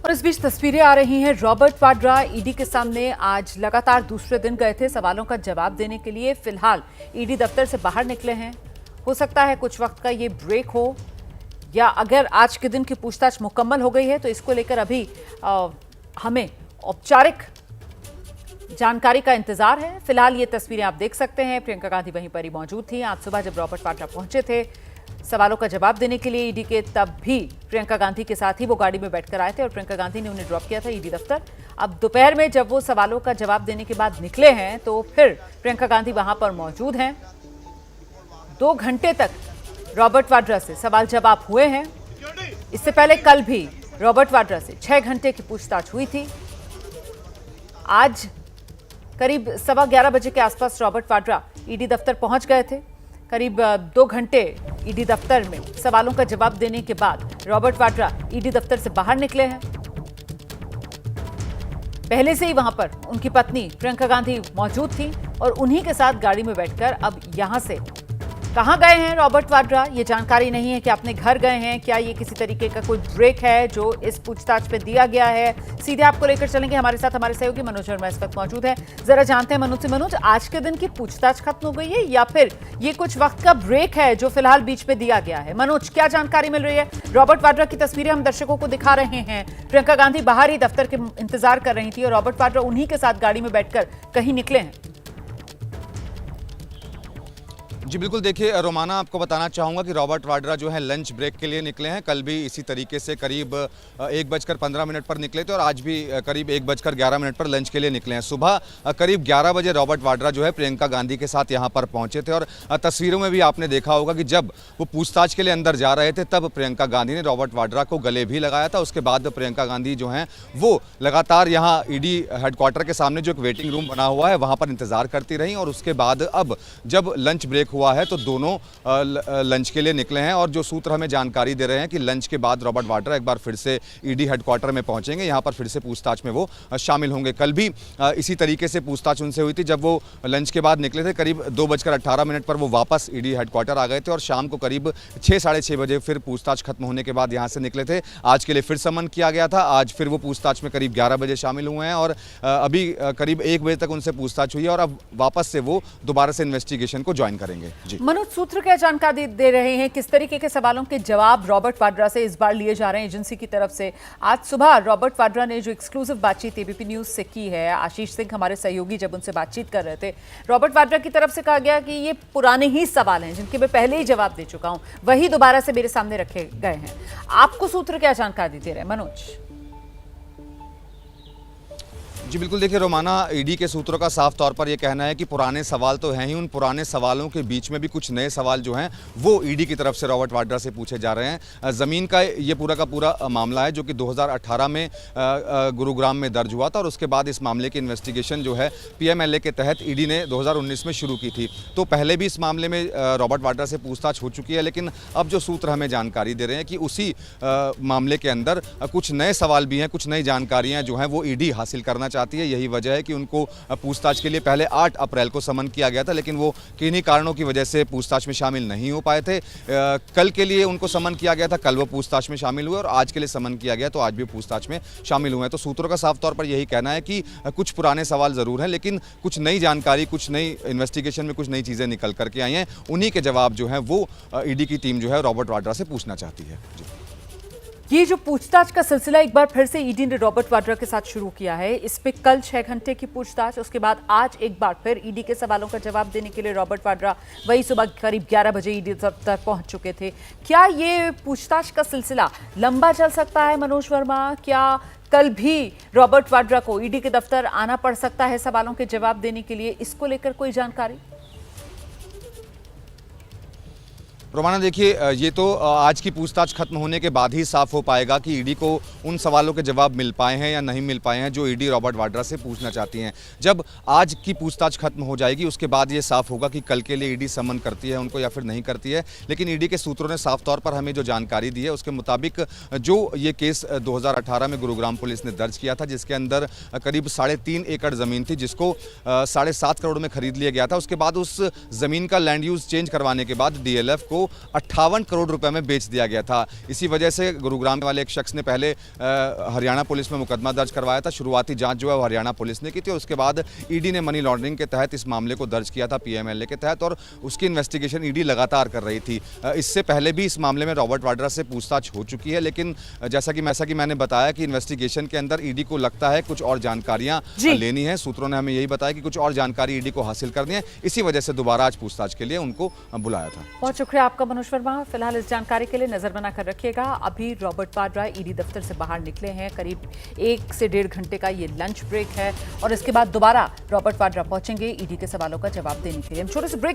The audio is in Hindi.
और इस बीच तस्वीरें आ रही हैं रॉबर्ट वाड्रा ईडी के सामने आज लगातार दूसरे दिन गए थे सवालों का जवाब देने के लिए। फिलहाल ईडी दफ्तर से बाहर निकले हैं। हो सकता है कुछ वक्त का ये ब्रेक हो या अगर आज के दिन की पूछताछ मुकम्मल हो गई है तो इसको लेकर अभी हमें औपचारिक जानकारी का इंतजार है। फिलहाल ये तस्वीरें आप देख सकते हैं। प्रियंका गांधी वहीं पर ही मौजूद थी। आज सुबह जब रॉबर्ट वाड्रा पहुंचे थे सवालों का जवाब देने के लिए ईडी के, तब भी प्रियंका गांधी के साथ ही वो गाड़ी में बैठकर आए थे और प्रियंका गांधी ने उन्हें ड्रॉप किया था ईडी दफ्तर। अब दोपहर में जब वो सवालों का जवाब देने के बाद निकले हैं तो फिर प्रियंका गांधी वहां पर मौजूद हैं। 2 घंटे तक रॉबर्ट वाड्रा से सवाल जवाब हुए हैं। इससे पहले कल भी रॉबर्ट वाड्रा से 6 घंटे की पूछताछ हुई थी। आज करीब 11:15 बजे के आसपास रॉबर्ट वाड्रा ईडी दफ्तर पहुंच गए थे। करीब 2 घंटे ईडी दफ्तर में सवालों का जवाब देने के बाद रॉबर्ट वाड्रा ईडी दफ्तर से बाहर निकले हैं। पहले से ही वहां पर उनकी पत्नी प्रियंका गांधी मौजूद थी और उन्हीं के साथ गाड़ी में बैठकर अब यहां से कहां गए हैं रॉबर्ट वाड्रा ये जानकारी नहीं है कि अपने घर गए हैं। क्या ये किसी तरीके का कोई ब्रेक है जो इस पूछताछ पे दिया गया है? सीधे आपको लेकर चलेंगे। हमारे साथ हमारे सहयोगी मनोज वर्मा इस वक्त मौजूद है। जरा जानते हैं मनोज से। मनोज, आज के दिन की पूछताछ खत्म हो गई है या फिर ये कुछ वक्त का ब्रेक है जो फिलहाल बीच में दिया गया है? मनोज, क्या जानकारी मिल रही है? रॉबर्ट वाड्रा की तस्वीरें हम दर्शकों को दिखा रहे हैं। प्रियंका गांधी बाहर ही दफ्तर के इंतजार कर रही थी और रॉबर्ट वाड्रा उन्हीं के साथ गाड़ी में बैठकर कहीं निकले हैं। जी बिल्कुल, देखिए रोमाना, आपको बताना चाहूँगा कि रॉबर्ट वाड्रा जो है लंच ब्रेक के लिए निकले हैं। कल भी इसी तरीके से करीब 1:15 पर निकले थे और आज भी करीब 1:11 पर लंच के लिए निकले हैं। सुबह करीब 11 बजे रॉबर्ट वाड्रा जो है प्रियंका गांधी के साथ यहाँ पर पहुँचे थे और तस्वीरों में भी आपने देखा होगा कि जब वो पूछताछ के लिए अंदर जा रहे थे तब प्रियंका गांधी ने रॉबर्ट वाड्रा को गले भी लगाया था। उसके बाद प्रियंका गांधी जो हैं वो लगातार यहाँ ईडी हेडक्वार्टर के सामने जो एक वेटिंग रूम बना हुआ है वहाँ पर इंतजार करती रहीं और उसके बाद अब जब लंच ब्रेक हुआ है तो दोनों लंच के लिए निकले हैं। और जो सूत्र हमें जानकारी दे रहे हैं कि लंच के बाद रॉबर्ट वाड्रा एक बार फिर से ईडी हेडक्वार्टर में पहुंचेंगे। यहां पर फिर से पूछताछ में वो शामिल होंगे। कल भी इसी तरीके से पूछताछ उनसे हुई थी। जब वो लंच के बाद निकले थे करीब 2:18 पर वो वापस ईडी हेडक्वार्टर आ गए थे और शाम को करीब 6 साढ़े 6 बजे फिर पूछताछ खत्म होने के बाद यहां से निकले थे। आज के लिए फिर समन किया गया था। आज फिर वो पूछताछ में करीब 11 बजे शामिल हुए हैं और अभी करीब 1 बजे तक उनसे पूछताछ हुई है और अब वापस से वो दोबारा से इन्वेस्टिगेशन को ज्वाइन करेंगे। मनोज, सूत्र क्या जानकारी दे रहे हैं? किस तरीके के सवालों के जवाब रॉबर्ट वाड्रा से इस बार लिए जा रहे हैं एजेंसी की तरफ से? आज सुबह रॉबर्ट वाड्रा ने जो एक्सक्लूसिव बातचीत एबीपी न्यूज से की है, आशीष सिंह हमारे सहयोगी जब उनसे बातचीत कर रहे थे, रॉबर्ट वाड्रा की तरफ से कहा गया कि ये पुराने ही सवाल हैं जिनके मैं पहले ही जवाब दे चुका हूं, वही दोबारा से मेरे सामने रखे गए हैं। आपको सूत्र क्या जानकारी दे रहे हैं मनोज? जी बिल्कुल, देखिए रोमाना, ईडी के सूत्रों का साफ तौर पर यह कहना है कि पुराने सवाल तो हैं ही, उन पुराने सवालों के बीच में भी कुछ नए सवाल जो हैं वो ईडी की तरफ से रॉबर्ट वाड्रा से पूछे जा रहे हैं। ज़मीन का ये पूरा का पूरा मामला है जो कि 2018 में गुरुग्राम में दर्ज हुआ था और उसके बाद इस मामले की इन्वेस्टिगेशन जो है पीएमएलए के तहत ईडी ने 2019 में शुरू की थी। तो पहले भी इस मामले में रॉबर्ट वाड्रा से पूछताछ हो चुकी है, लेकिन अब जो सूत्र हमें जानकारी दे रहे हैं कि उसी मामले के अंदर कुछ नए सवाल भी हैं, कुछ नई जानकारियाँ जो हैं वो ईडी हासिल करना चाहती है। यही वजह है कि उनको पूछताछ के लिए पहले 8 अप्रैल को समन किया गया था, लेकिन वो किन्हीं कारणों की वजह से पूछताछ में शामिल नहीं हो पाए थे। कल के लिए उनको समन किया गया था, कल वो पूछताछ में शामिल हुए और आज के लिए समन किया गया तो आज भी पूछताछ में शामिल हुए हैं। तो सूत्रों का साफ तौर पर यही कहना है कि कुछ पुराने सवाल जरूर हैं, लेकिन कुछ नई जानकारी, कुछ नई इन्वेस्टिगेशन में कुछ नई चीजें निकल करके आई हैं। उन्हीं के जवाब जो है वो ईडी की टीम जो है रॉबर्ट वाड्रा से पूछना चाहती है। ये जो पूछताछ का सिलसिला एक बार फिर से ईडी ने रॉबर्ट वाड्रा के साथ शुरू किया है। इस पे कल 6 घंटे की पूछताछ, उसके बाद आज एक बार फिर ईडी के सवालों का जवाब देने के लिए रॉबर्ट वाड्रा वही सुबह करीब 11 बजे ईडी दफ्तर पहुंच चुके थे। क्या ये पूछताछ का सिलसिला लंबा चल सकता है मनोज वर्मा? क्या कल भी रॉबर्ट वाड्रा को ईडी के दफ्तर आना पड़ सकता है सवालों के जवाब देने के लिए? इसको लेकर कोई जानकारी? रोमाना, देखिए ये तो आज की पूछताछ खत्म होने के बाद ही साफ हो पाएगा कि ईडी को उन सवालों के जवाब मिल पाए हैं या नहीं मिल पाए हैं जो ईडी रॉबर्ट वाड्रा से पूछना चाहती हैं। जब आज की पूछताछ खत्म हो जाएगी उसके बाद ये साफ होगा कि कल के लिए ईडी समन करती है उनको या फिर नहीं करती है। लेकिन ईडी के सूत्रों ने साफ तौर पर हमें जो जानकारी दी है उसके मुताबिक जो ये केस 2018 में गुरुग्राम पुलिस ने दर्ज किया था, जिसके अंदर करीब 3.5 एकड़ ज़मीन थी जिसको 7.5 करोड़ में खरीद लिया गया था। उसके बाद उस ज़मीन का लैंड यूज़ चेंज करवाने के बाद डीएलएफ को को 58 करोड़ रुपए में बेच दिया गया था। इसी वजह से गुरुग्राम वाले एक शख्स ने पहले हरियाणा पुलिस में मुकदमा दर्ज करवाया था। शुरुआती जांच जो है वो हरियाणा पुलिस ने की थी और उसके बाद ईडी ने मनी लॉन्ड्रिंग के तहत इस मामले को दर्ज किया था पीएमएलए के तहत, और उसकी इन्वेस्टिगेशन ईडी लगातार कर रही थी। इससे पहले भी इस मामले में रॉबर्ट वाड्रा से पूछताछ हो चुकी है, लेकिन जैसा कि मैंने बताया कि इन्वेस्टिगेशन के अंदर ईडी को लगता है कुछ और जानकारियां लेनी है। सूत्रों ने हमें यही बताया कि कुछ और जानकारी ईडी को हासिल करनी है, इसी वजह से दोबारा आज पूछताछ के लिए उनको बुलाया था। बहुत शुक्रिया आपका मनोज वर्मा। फिलहाल इस जानकारी के लिए नजर बनाकर रखिएगा। अभी रॉबर्ट वाड्रा ईडी दफ्तर से बाहर निकले हैं। करीब 1 से 1.5 घंटे का ये लंच ब्रेक है और इसके बाद दोबारा रॉबर्ट वाड्रा पहुंचेंगे ईडी के सवालों का जवाब देने के लिए। हम छोटे से ब्रेक